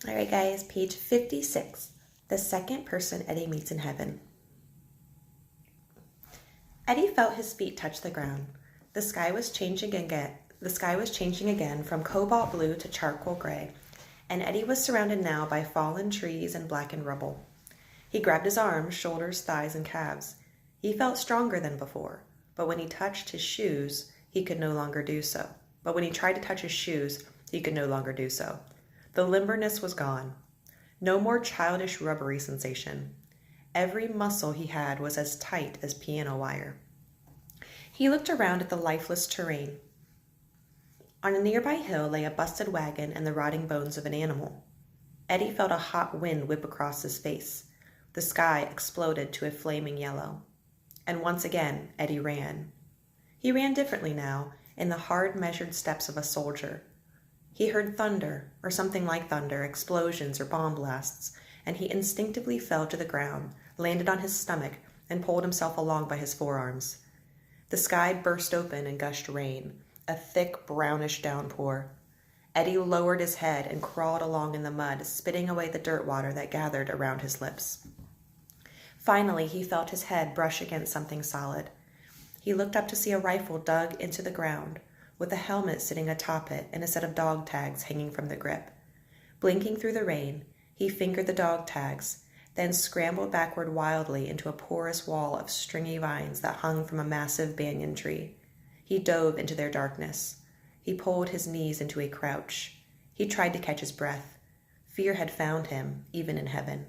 All right, guys, page 56, the second person Eddie meets in heaven. Eddie felt his feet touch the ground. The sky was changing again from cobalt blue to charcoal gray, and Eddie was surrounded now by fallen trees and blackened rubble. He grabbed his arms, shoulders, thighs, and calves. He felt stronger than before, but when he touched his shoes, he could no longer do so. The limberness was gone. No more childish rubbery sensation. Every muscle he had was as tight as piano wire. He looked around at the lifeless terrain. On a nearby hill lay a busted wagon and the rotting bones of an animal. Eddie felt a hot wind whip across his face. The sky exploded to a flaming yellow. And once again, Eddie ran. He ran differently now, in the hard measured steps of a soldier. He heard thunder, or something like thunder, explosions or bomb blasts, and he instinctively fell to the ground, landed on his stomach, and pulled himself along by his forearms. The sky burst open and gushed rain, a thick brownish downpour. Eddie lowered his head and crawled along in the mud, spitting away the dirt water that gathered around his lips. Finally, he felt his head brush against something solid. He looked up to see a rifle dug into the ground, with a helmet sitting atop it and a set of dog tags hanging from the grip. Blinking through the rain, he fingered the dog tags, then scrambled backward wildly into a porous wall of stringy vines that hung from a massive banyan tree. He dove into their darkness. He pulled his knees into a crouch. He tried to catch his breath. Fear had found him, even in heaven.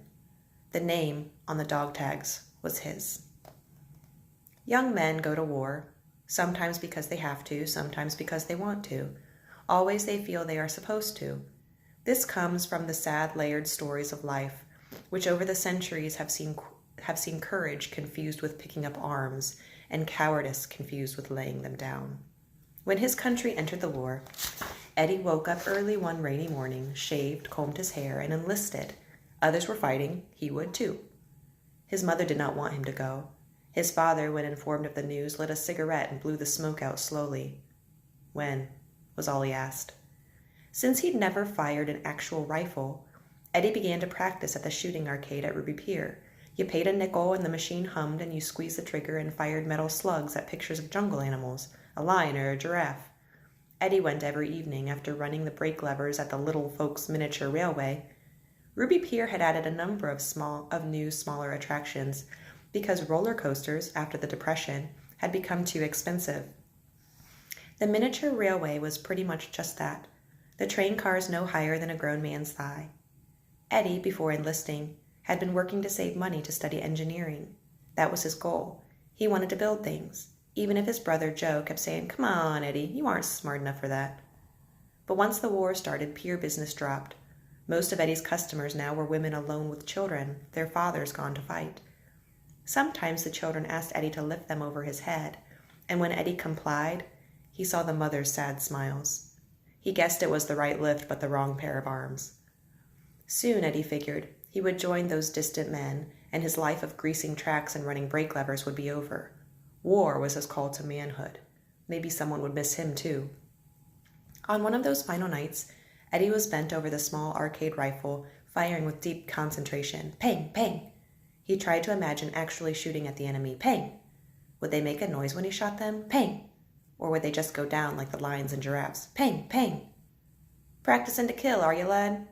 The name on the dog tags was his. Young men go to war, sometimes because they have to, sometimes because they want to. Always they feel they are supposed to. This comes from the sad layered stories of life, which over the centuries have seen courage confused with picking up arms, and cowardice confused with laying them down. When his country entered the war, Eddie woke up early one rainy morning, shaved, combed his hair, and enlisted. Others were fighting, he would too. His mother did not want him to go. His father, when informed of the news, lit a cigarette and blew the smoke out slowly. When? Was all he asked. Since he'd never fired an actual rifle, Eddie began to practice at the shooting arcade at Ruby Pier. You paid a nickel and the machine hummed and you squeezed the trigger and fired metal slugs at pictures of jungle animals, a lion or a giraffe. Eddie went every evening after running the brake levers at the Little Folks Miniature Railway. Ruby Pier had added a number of new, smaller attractions, because roller coasters, after the Depression, had become too expensive. The miniature railway was pretty much just that, the train cars no higher than a grown man's thigh. Eddie, before enlisting, had been working to save money to study engineering. That was his goal. He wanted to build things, even if his brother Joe kept saying, "Come on, Eddie, you aren't smart enough for that." But once the war started, pier business dropped. Most of Eddie's customers now were women alone with children, their fathers gone to fight. Sometimes the children asked Eddie to lift them over his head, and when Eddie complied, he saw the mother's sad smiles. He guessed it was the right lift, but the wrong pair of arms. Soon, Eddie figured, he would join those distant men, and his life of greasing tracks and running brake levers would be over. War was his call to manhood. Maybe someone would miss him, too. On one of those final nights, Eddie was bent over the small arcade rifle, firing with deep concentration. Pang, pang! He tried to imagine actually shooting at the enemy. Pang! Would they make a noise when he shot them? Pang! Or would they just go down like the lions and giraffes? Pang! Pang! "Practicing to kill, are you, lad?"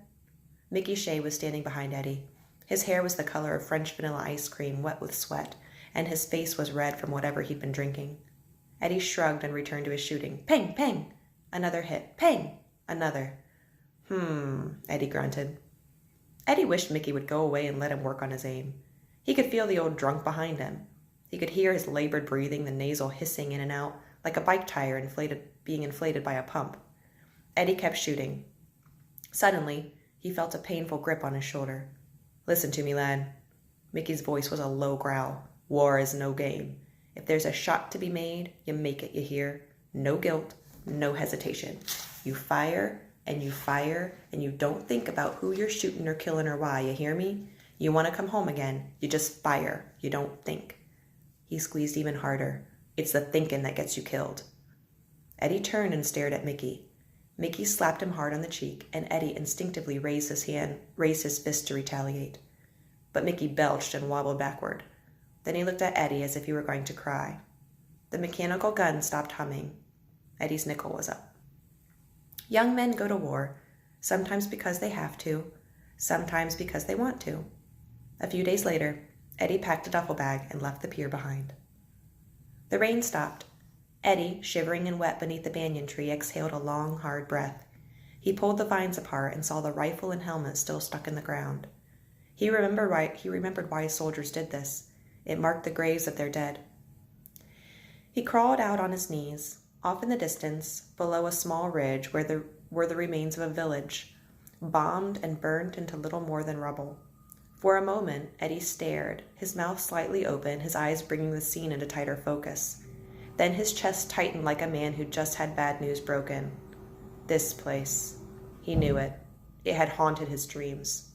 Mickey Shea was standing behind Eddie. His hair was the color of French vanilla ice cream, wet with sweat, and his face was red from whatever he'd been drinking. Eddie shrugged and returned to his shooting. Pang! Pang! Another hit. Pang! Another. Eddie grunted. Eddie wished Mickey would go away and let him work on his aim. He could feel the old drunk behind him. He could hear his labored breathing, the nasal hissing in and out, like a bike tire being inflated by a pump. Eddie kept shooting. Suddenly, he felt a painful grip on his shoulder. "Listen to me, lad." Mickey's voice was a low growl. "War is no game. If there's a shot to be made, you make it, you hear? No guilt, no hesitation. You fire, and you don't think about who you're shooting or killing or why, you hear me? You want to come home again, you just fire, you don't think." He squeezed even harder. "It's the thinking that gets you killed." Eddie turned and stared at Mickey. Mickey slapped him hard on the cheek, and Eddie instinctively raised his fist to retaliate. But Mickey belched and wobbled backward. Then he looked at Eddie as if he were going to cry. The mechanical gun stopped humming. Eddie's nickel was up. Young men go to war, sometimes because they have to, sometimes because they want to. A few days later, Eddie packed a duffel bag and left the pier behind. The rain stopped. Eddie, shivering and wet beneath the banyan tree, exhaled a long, hard breath. He pulled the vines apart and saw the rifle and helmet still stuck in the ground. He remembered why soldiers did this. It marked the graves of their dead. He crawled out on his knees. Off in the distance, below a small ridge were the remains of a village, bombed and burnt into little more than rubble. For a moment, Eddie stared, his mouth slightly open, his eyes bringing the scene into tighter focus. Then his chest tightened like a man who'd just had bad news broken. This place. He knew it. It had haunted his dreams.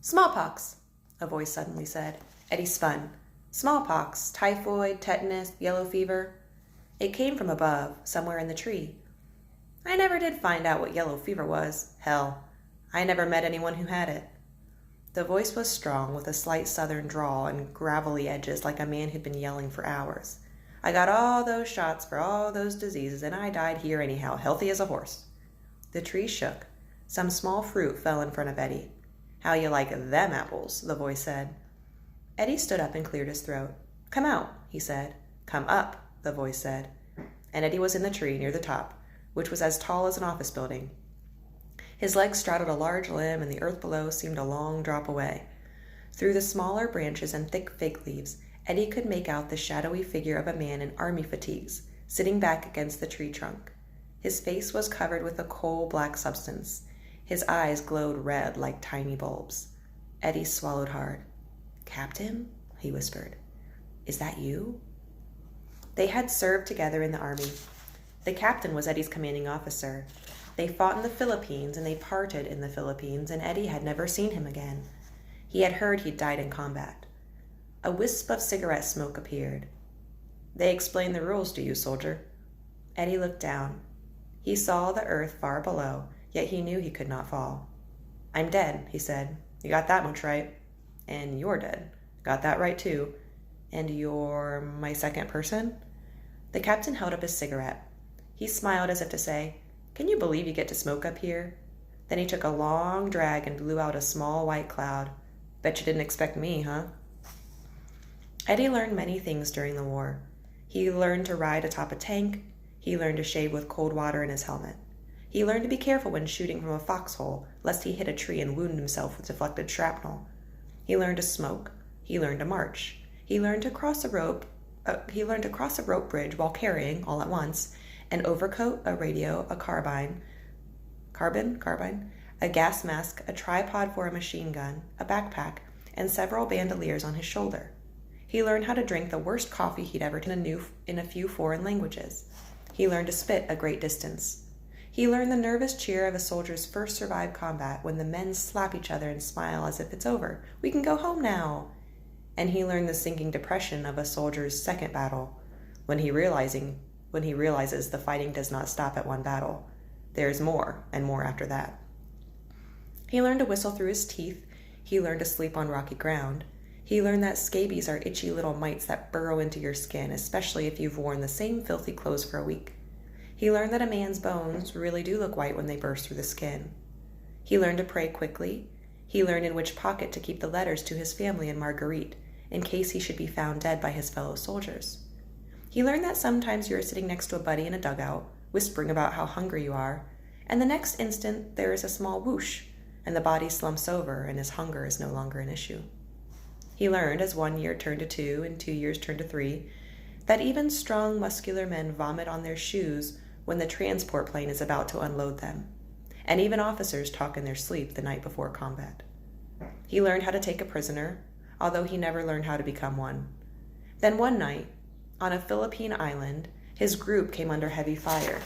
"Smallpox," a voice suddenly said. Eddie spun. Smallpox, typhoid, tetanus, yellow fever. It came from above, somewhere in the tree. I never did find out what yellow fever was. Hell, I never met anyone who had it. The voice was strong, with a slight southern drawl and gravelly edges, like a man who'd been yelling for hours. I got all those shots for all those diseases, and I died here anyhow, healthy as a horse. The tree shook. Some small fruit fell in front of Eddie. How you like them apples, the voice said. Eddie stood up and cleared his throat. Come out, he said. Come up, the voice said. And Eddie was in the tree near the top, which was as tall as an office building. His legs straddled a large limb, and the earth below seemed a long drop away. Through the smaller branches and thick fig leaves, Eddie could make out the shadowy figure of a man in army fatigues, sitting back against the tree trunk. His face was covered with a coal-black substance. His eyes glowed red like tiny bulbs. Eddie swallowed hard. Captain? He whispered. Is that you? They had served together in the army. The captain was Eddie's commanding officer. They fought in the Philippines, and they parted in the Philippines, and Eddie had never seen him again. He had heard he'd died in combat. A wisp of cigarette smoke appeared. They explained the rules to you, soldier. Eddie looked down. He saw the earth far below, yet he knew he could not fall. I'm dead, he said. You got that much right. And you're dead. Got that right, too. And you're my second person? The captain held up his cigarette. He smiled as if to say, Can you believe you get to smoke up here? Then he took a long drag and blew out a small white cloud. Bet you didn't expect me, huh? Eddie learned many things during the war. He learned to ride atop a tank. He learned to shave with cold water in his helmet. He learned to be careful when shooting from a foxhole, lest he hit a tree and wound himself with deflected shrapnel. He learned to smoke. He learned to march. He learned to cross a rope bridge while carrying, all at once, an overcoat, a radio, a carbine, a gas mask, a tripod for a machine gun, a backpack, and several bandoliers on his shoulder. He learned how to drink the worst coffee he'd ever tasted in a few foreign languages. He learned to spit a great distance. He learned the nervous cheer of a soldier's first survived combat when the men slap each other and smile as if it's over. We can go home now. And he learned the sinking depression of a soldier's second battle when he realizes the fighting does not stop at one battle. There's more and more after that. He learned to whistle through his teeth. He learned to sleep on rocky ground. He learned that scabies are itchy little mites that burrow into your skin, especially if you've worn the same filthy clothes for a week. He learned that a man's bones really do look white when they burst through the skin. He learned to pray quickly. He learned in which pocket to keep the letters to his family and Marguerite, in case he should be found dead by his fellow soldiers. He learned that sometimes you are sitting next to a buddy in a dugout, whispering about how hungry you are, and the next instant there is a small whoosh, and the body slumps over and his hunger is no longer an issue. He learned, as 1 year turned to 2 and 2 years turned to 3, that even strong, muscular men vomit on their shoes when the transport plane is about to unload them, and even officers talk in their sleep the night before combat. He learned how to take a prisoner, although he never learned how to become one. Then one night, on a Philippine island, his group came under heavy fire,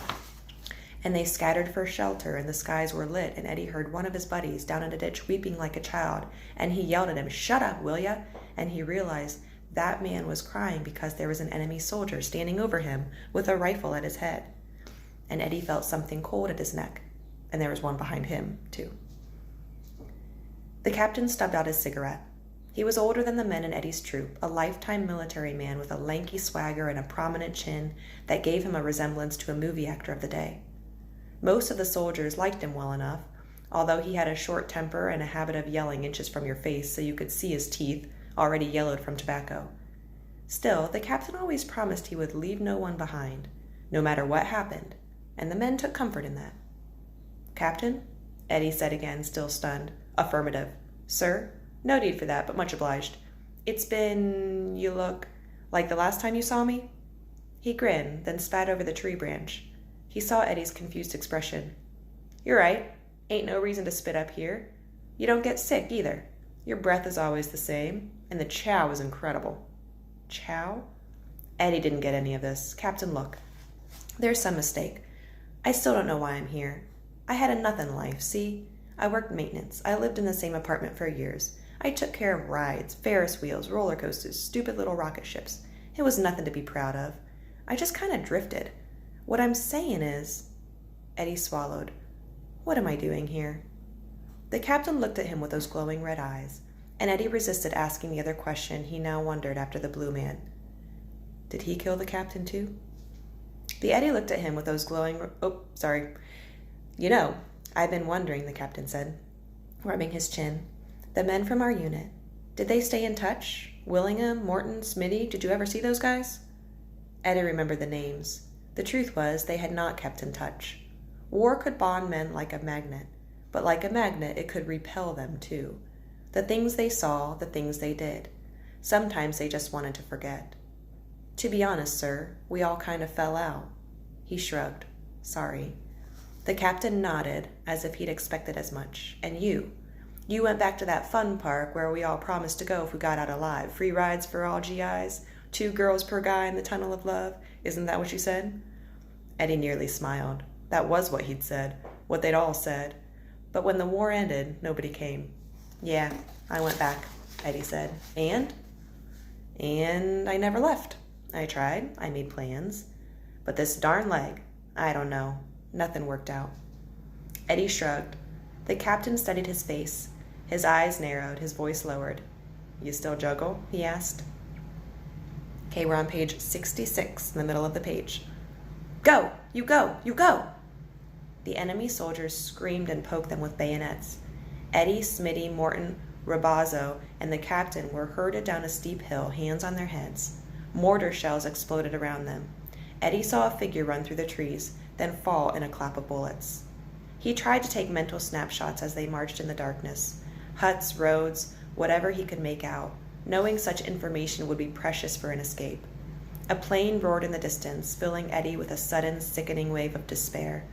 and they scattered for shelter, and the skies were lit, and Eddie heard one of his buddies down in a ditch weeping like a child, and he yelled at him, "Shut up, will ya?" And he realized that man was crying because there was an enemy soldier standing over him with a rifle at his head. and Eddie felt something cold at his neck, and there was one behind him, too. The captain stubbed out his cigarette. He was older than the men in Eddie's troop, a lifetime military man with a lanky swagger and a prominent chin that gave him a resemblance to a movie actor of the day. Most of the soldiers liked him well enough, although he had a short temper and a habit of yelling inches from your face so you could see his teeth, already yellowed from tobacco. Still, the captain always promised he would leave no one behind, no matter what happened, and the men took comfort in that. "Captain?" Eddie said again, still stunned. "Affirmative." "Sir? No need for that, but much obliged. It's been... you look... like the last time you saw me?" He grinned, then spat over the tree branch. He saw Eddie's confused expression. "You're right. Ain't no reason to spit up here. You don't get sick, either. Your breath is always the same, and the chow is incredible." "Chow?" Eddie didn't get any of this. "Captain, look. There's some mistake. I still don't know why I'm here. I had a nothin' life, see? I worked maintenance. I lived in the same apartment for years. I took care of rides, Ferris wheels, roller coasters, stupid little rocket ships. It was nothing to be proud of. I just kind of drifted. What I'm saying is..." Eddie swallowed. "What am I doing here?" The captain looked at him with those glowing red eyes, and Eddie resisted asking the other question he now wondered after the blue man. Did he kill the captain too? The Eddie looked at him with those glowing... "You know, I've been wondering," the captain said, rubbing his chin. "The men from our unit, did they stay in touch? Willingham, Morton, Smitty, did you ever see those guys?" Eddie remembered the names. The truth was they had not kept in touch. War could bond men like a magnet, but like a magnet it could repel them too. The things they saw, the things they did. Sometimes they just wanted to forget. "To be honest, sir, we all kind of fell out." He shrugged. "Sorry." The captain nodded, as if he'd expected as much. "And you went back to that fun park where we all promised to go if we got out alive. Free rides for all GIs, 2 girls per guy in the tunnel of love. Isn't that what you said?" Eddie nearly smiled. That was what he'd said, what they'd all said. But when the war ended, nobody came. "Yeah, I went back," Eddie said. And I never left. I tried, I made plans. But this darn leg, I don't know. Nothing worked out." Eddie shrugged. The captain studied his face. His eyes narrowed, his voice lowered. "You still juggle?" he asked. Okay, we're on page 66, in the middle of the page. "Go! You go! You go!" The enemy soldiers screamed and poked them with bayonets. Eddie, Smitty, Morton, Rabazzo, and the captain were herded down a steep hill, hands on their heads. Mortar shells exploded around them. Eddie saw a figure run through the trees, then fall in a clap of bullets. He tried to take mental snapshots as they marched in the darkness. Huts, roads, whatever he could make out, knowing such information would be precious for an escape. A plane roared in the distance, filling Eddie with a sudden, sickening wave of despair.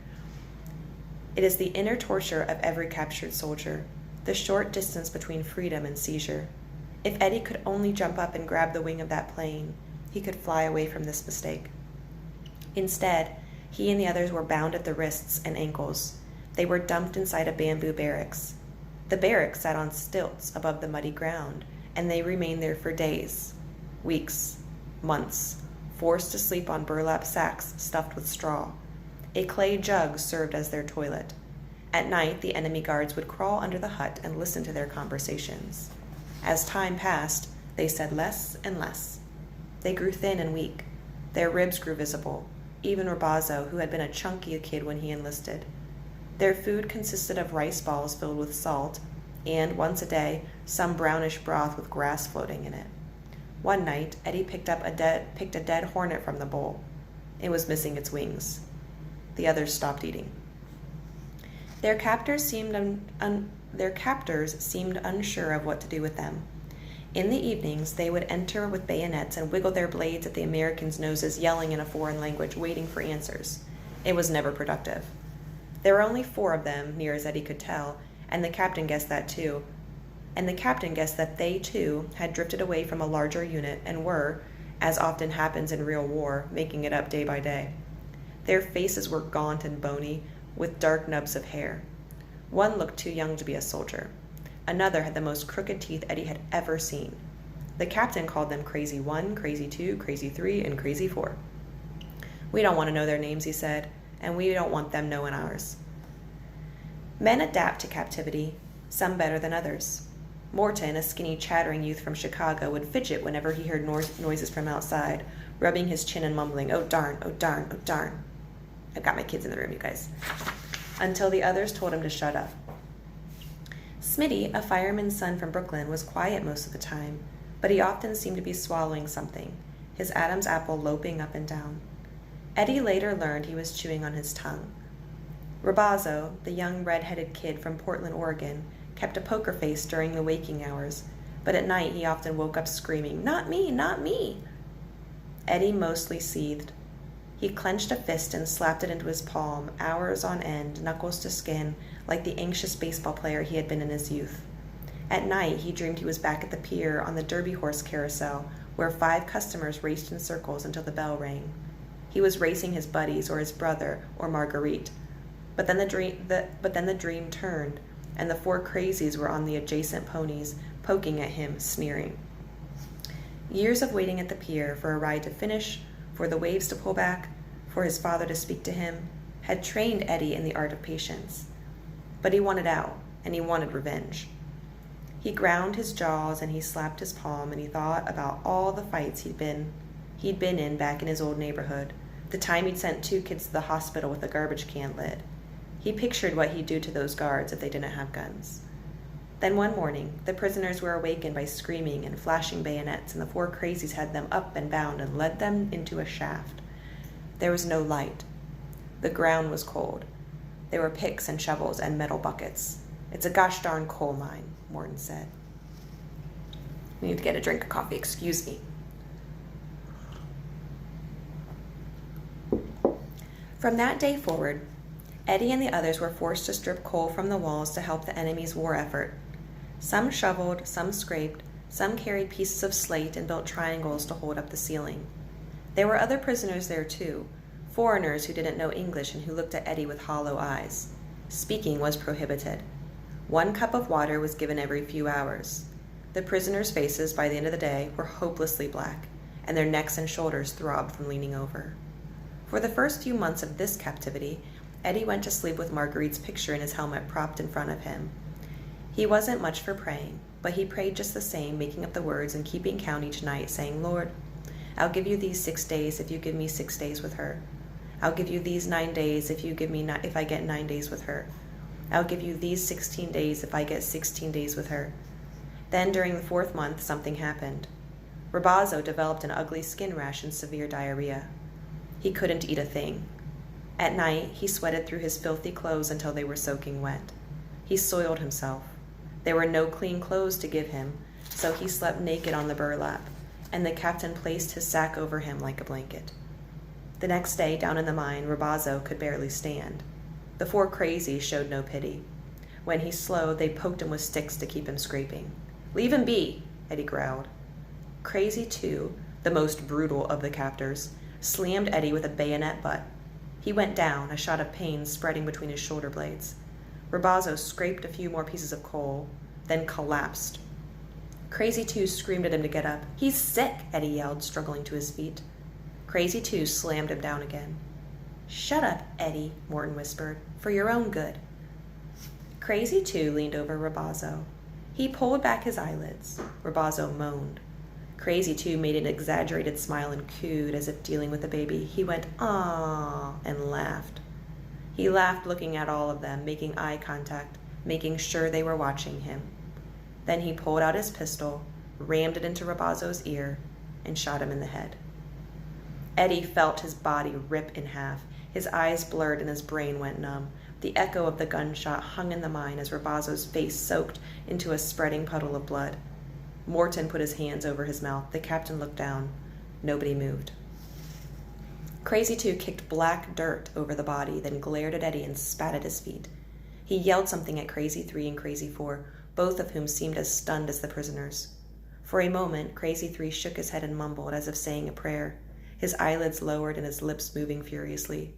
It is the inner torture of every captured soldier, the short distance between freedom and seizure. If Eddie could only jump up and grab the wing of that plane, he could fly away from this mistake. Instead, he and the others were bound at the wrists and ankles. They were dumped inside a bamboo barracks. The barracks sat on stilts above the muddy ground, and they remained there for days, weeks, months, forced to sleep on burlap sacks stuffed with straw. A clay jug served as their toilet. At night, the enemy guards would crawl under the hut and listen to their conversations. As time passed, they said less and less. They grew thin and weak. Their ribs grew visible, even Rabazzo, who had been a chunky kid when he enlisted. Their food consisted of rice balls filled with salt, and, once a day, some brownish broth with grass floating in it. One night, Eddie picked a dead hornet from the bowl. It was missing its wings. The others stopped eating. Their captors seemed unsure of what to do with them. In the evenings, they would enter with bayonets and wiggle their blades at the Americans' noses, yelling in a foreign language, waiting for answers. It was never productive. There were only 4 of them, near as Eddie could tell, and the captain guessed that too. And the captain guessed that they, too, had drifted away from a larger unit and were, as often happens in real war, making it up day by day. Their faces were gaunt and bony, with dark nubs of hair. One looked too young to be a soldier. Another had the most crooked teeth Eddie had ever seen. The captain called them Crazy 1, Crazy 2, Crazy 3, and Crazy 4. "We don't want to know their names," he said, and we don't want them knowing ours. Men adapt to captivity, some better than others. Morton, a skinny, chattering youth from Chicago, would fidget whenever he heard noises from outside, rubbing his chin and mumbling, "Oh darn, oh darn, oh darn." I've got my kids in the room, you guys. Until the others told him to shut up. Smitty, a fireman's son from Brooklyn, was quiet most of the time, but he often seemed to be swallowing something, his Adam's apple loping up and down. Eddie later learned he was chewing on his tongue. Robazo, the young red-headed kid from Portland, Oregon, kept a poker face during the waking hours, but at night he often woke up screaming, "Not me, not me!" Eddie mostly seethed. He clenched a fist and slapped it into his palm, hours on end, knuckles to skin, like the anxious baseball player he had been in his youth. At night, he dreamed he was back at the pier on the Derby horse carousel, where 5 customers raced in circles until the bell rang. He was racing his buddies or his brother or Marguerite. But then the dream turned, and the 4 crazies were on the adjacent ponies, poking at him, sneering. Years of waiting at the pier for a ride to finish, for the waves to pull back, for his father to speak to him, had trained Eddie in the art of patience. But he wanted out, and he wanted revenge. He ground his jaws and he slapped his palm, and he thought about all the fights he'd been in back in his old neighborhood, the time he'd sent 2 kids to the hospital with a garbage can lid. He pictured what he'd do to those guards if they didn't have guns. Then one morning, the prisoners were awakened by screaming and flashing bayonets, and the 4 crazies had them up and bound and led them into a shaft. There was no light. The ground was cold. There were picks and shovels and metal buckets. "It's a gosh darn coal mine," Morton said. "We need to get a drink of coffee, excuse me." From that day forward, Eddie and the others were forced to strip coal from the walls to help the enemy's war effort. Some shoveled, some scraped, some carried pieces of slate and built triangles to hold up the ceiling. There were other prisoners there too, foreigners who didn't know English and who looked at Eddie with hollow eyes. Speaking was prohibited. 1 cup of water was given every few hours. The prisoners' faces, by the end of the day, were hopelessly black, and their necks and shoulders throbbed from leaning over. For the first few months of this captivity, Eddie went to sleep with Marguerite's picture in his helmet propped in front of him. He wasn't much for praying, but he prayed just the same, making up the words and keeping count each night, saying, "Lord, I'll give you these 6 days if you give me 6 days with her. I'll give you these 9 days if I get 9 days with her. I'll give you these 16 days if I get 16 days with her." Then during the 4th month, something happened. Robazo developed an ugly skin rash and severe diarrhea. He couldn't eat a thing. At night, he sweated through his filthy clothes until they were soaking wet. He soiled himself. There were no clean clothes to give him, so he slept naked on the burlap, and the captain placed his sack over him like a blanket. The next day, down in the mine, Robazo could barely stand. The 4 crazies showed no pity. When he slowed, they poked him with sticks to keep him scraping. "Leave him be," Eddie growled. Crazy 2, the most brutal of the captors, slammed Eddie with a bayonet butt. He went down, a shot of pain spreading between his shoulder blades. Robazo scraped a few more pieces of coal, then collapsed. Crazy 2 screamed at him to get up. "He's sick," Eddie yelled, struggling to his feet. Crazy 2 slammed him down again. "Shut up, Eddie," Morton whispered, "for your own good." Crazy 2 leaned over Robazo. He pulled back his eyelids. Robazo moaned. Crazy 2 made an exaggerated smile and cooed as if dealing with a baby. He went, "Aww," and laughed. He laughed looking at all of them, making eye contact, making sure they were watching him. Then he pulled out his pistol, rammed it into Robazo's ear, and shot him in the head. Eddie felt his body rip in half. His eyes blurred and his brain went numb. The echo of the gunshot hung in the mine as Robazo's face soaked into a spreading puddle of blood. Morton put his hands over his mouth. The captain looked down. Nobody moved. Crazy 2 kicked black dirt over the body, then glared at Eddie and spat at his feet. He yelled something at Crazy 3 and Crazy 4, both of whom seemed as stunned as the prisoners. For a moment, Crazy 3 shook his head and mumbled as if saying a prayer, his eyelids lowered and his lips moving furiously.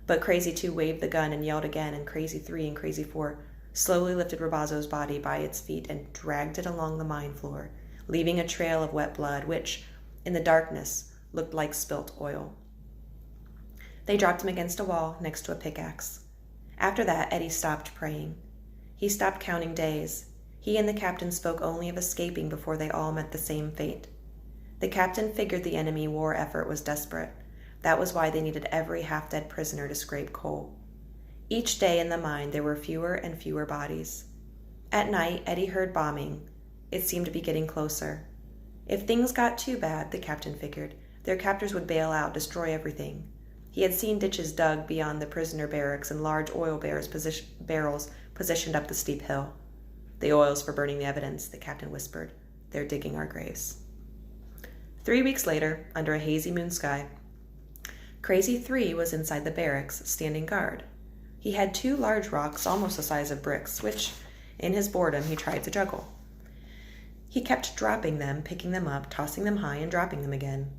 But Crazy 2 waved the gun and yelled again, and Crazy 3 and Crazy 4 slowly lifted Robazo's body by its feet and dragged it along the mine floor, leaving a trail of wet blood which, in the darkness, looked like spilt oil. They dropped him against a wall next to a pickaxe. After that, Eddie stopped praying. He stopped counting days. He and the captain spoke only of escaping before they all met the same fate. The captain figured the enemy war effort was desperate. That was why they needed every half-dead prisoner to scrape coal. Each day in the mine there were fewer and fewer bodies. At night, Eddie heard bombing. It seemed to be getting closer. If things got too bad, the captain figured, their captors would bail out, destroy everything. He had seen ditches dug beyond the prisoner barracks and large oil barrels positioned up the steep hill. The oil's for burning the evidence, the captain whispered. They're digging our graves. 3 weeks later, under a hazy moon sky, Crazy 3 was inside the barracks, standing guard. He had 2 large rocks almost the size of bricks, which, in his boredom, he tried to juggle. He kept dropping them, picking them up, tossing them high, and dropping them again.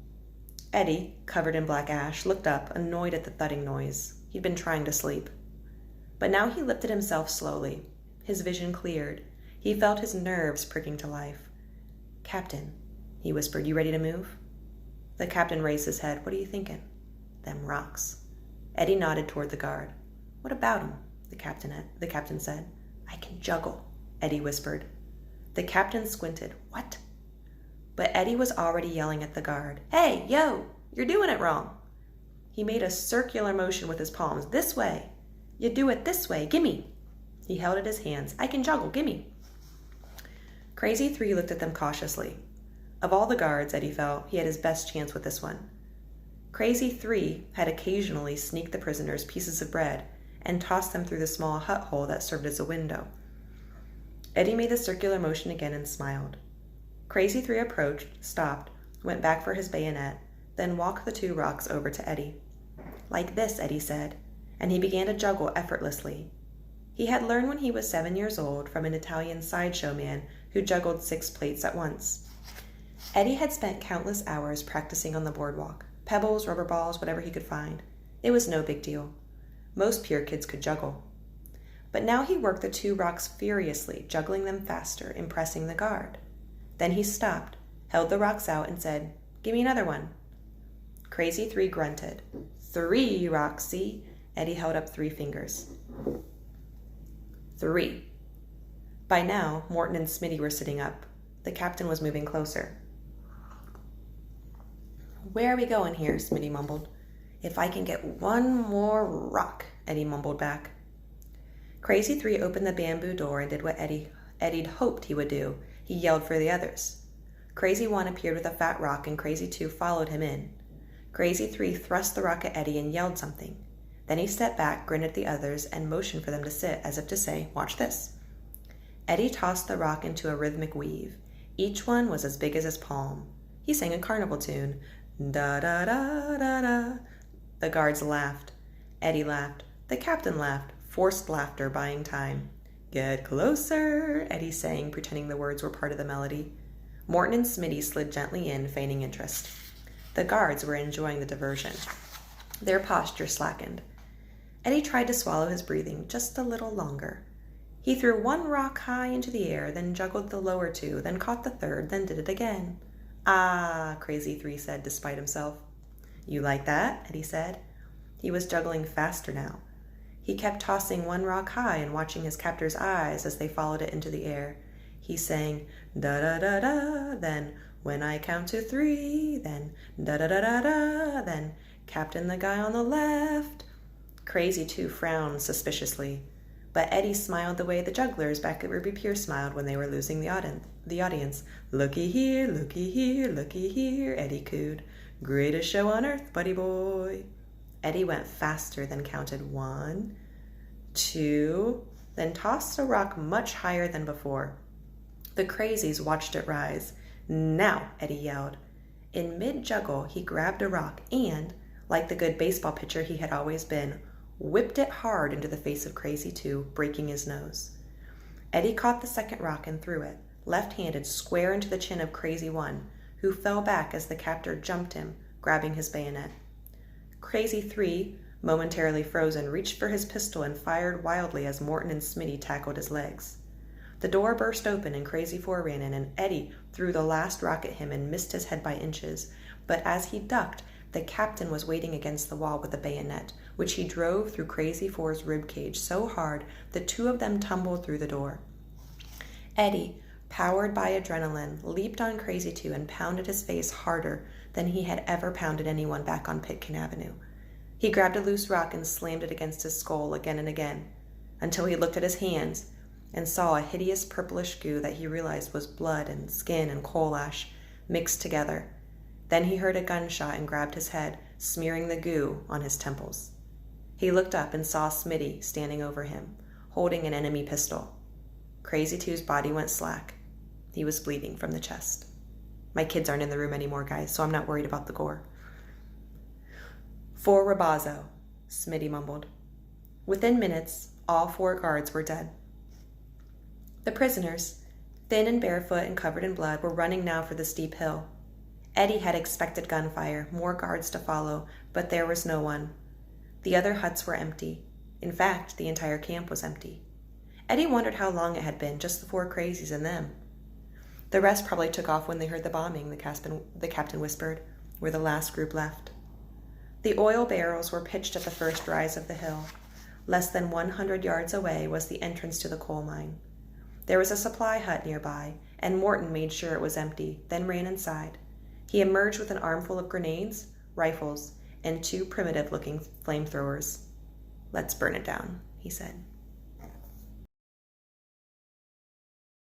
Eddie, covered in black ash, looked up, annoyed at the thudding noise. He'd been trying to sleep. But now he lifted himself slowly. His vision cleared. He felt his nerves pricking to life. "Captain," he whispered, "you ready to move?" The captain raised his head. "What are you thinking?" "Them rocks." Eddie nodded toward the guard. "What about 'em?" the captain said. "I can juggle," Eddie whispered. The captain squinted. "What?" But Eddie was already yelling at the guard. "Hey, yo, you're doing it wrong." He made a circular motion with his palms. "This way. You do it this way. Gimme." He held at his hands. "I can juggle. Gimme." Crazy 3 looked at them cautiously. Of all the guards, Eddie felt, he had his best chance with this one. Crazy 3 had occasionally sneaked the prisoners pieces of bread and tossed them through the small hut hole that served as a window. Eddie made the circular motion again and smiled. Crazy 3 approached, stopped, went back for his bayonet, then walked the 2 rocks over to Eddie. "Like this," Eddie said, and he began to juggle effortlessly. He had learned when he was 7 years old from an Italian sideshow man who juggled 6 plates at once. Eddie had spent countless hours practicing on the boardwalk, pebbles, rubber balls, whatever he could find. It was no big deal. Most Pier kids could juggle. But now he worked the 2 rocks furiously, juggling them faster, impressing the guard. Then he stopped, held the rocks out, and said, "Give me another one." Crazy 3 grunted. 3 rocks, see? Eddie held up 3 fingers. 3. By now, Morton and Smitty were sitting up. The captain was moving closer. "Where are we going here?" Smitty mumbled. "If I can get 1 more rock," Eddie mumbled back. Crazy 3 opened the bamboo door and did what Eddie'd hoped he would do. He yelled for the others. Crazy 1 appeared with a fat rock, and Crazy 2 followed him in. Crazy 3 thrust the rock at Eddie and yelled something. Then he stepped back, grinned at the others, and motioned for them to sit, as if to say, "Watch this." Eddie tossed the rock into a rhythmic weave. Each one was as big as his palm. He sang a carnival tune. Da-da-da-da-da. The guards laughed. Eddie laughed. The captain laughed. Forced laughter, buying time. "Get closer," Eddie sang, pretending the words were part of the melody. Morton and Smitty slid gently in, feigning interest. The guards were enjoying the diversion. Their posture slackened. Eddie tried to swallow his breathing just a little longer. He threw 1 rock high into the air, then juggled the lower 2, then caught the 3rd, then did it again. "Ah," Crazy 3 said, despite himself. "You like that?" Eddie said. He was juggling faster now. He kept tossing 1 rock high and watching his captor's eyes as they followed it into the air. He sang, "Da-da-da-da," then, "When I count to 3," then, "Da-da-da-da-da," then, "Captain, the guy on the left." Crazy 2 frowned suspiciously, but Eddie smiled the way the jugglers back at Ruby Pier smiled when they were losing the audience. "Looky here, looky here, looky here," Eddie cooed. "Greatest show on earth, buddy boy." Eddie went faster, then counted 1, 2, then tossed a rock much higher than before. The crazies watched it rise. "Now," Eddie yelled. In mid-juggle, he grabbed a rock and, like the good baseball pitcher he had always been, whipped it hard into the face of Crazy 2, breaking his nose. Eddie caught the 2nd rock and threw it, left-handed, square into the chin of Crazy 1, who fell back as the captor jumped him, grabbing his bayonet. Crazy 3, momentarily frozen, reached for his pistol and fired wildly as Morton and Smitty tackled his legs. The door burst open and Crazy 4 ran in, and Eddie threw the last rock at him and missed his head by inches. But as he ducked, The captain was waiting against the wall with a bayonet, which he drove through Crazy Four's ribcage so hard the two of them tumbled through the door. Eddie, powered by adrenaline, leaped on Crazy Two and pounded his face harder than he had ever pounded anyone back on Pitkin Avenue. He grabbed a loose rock and slammed it against his skull again and again, until he looked at his hands and saw a hideous purplish goo that he realized was blood and skin and coal ash mixed together. Then he heard a gunshot and grabbed his head, smearing the goo on his temples. He looked up and saw Smitty standing over him, holding an enemy pistol. Crazy Two's body went slack. He was bleeding from the chest. My kids aren't in the room anymore, guys, so I'm not worried about the gore. "For Rebozo," Smitty mumbled. Within minutes, all 4 guards were dead. The prisoners, thin and barefoot and covered in blood, were running now for the steep hill. Eddie had expected gunfire, more guards to follow, but there was no one. The other huts were empty. In fact, the entire camp was empty. Eddie wondered how long it had been, just the 4 crazies and them. The rest probably took off when they heard the bombing, the captain whispered, were the last group left. The oil barrels were pitched at the first rise of the hill. Less than 100 yards away was the entrance to the coal mine. There was a supply hut nearby, and Morton made sure it was empty, then ran inside. He emerged with an armful of grenades, rifles, and 2 primitive-looking flamethrowers. "Let's burn it down," he said.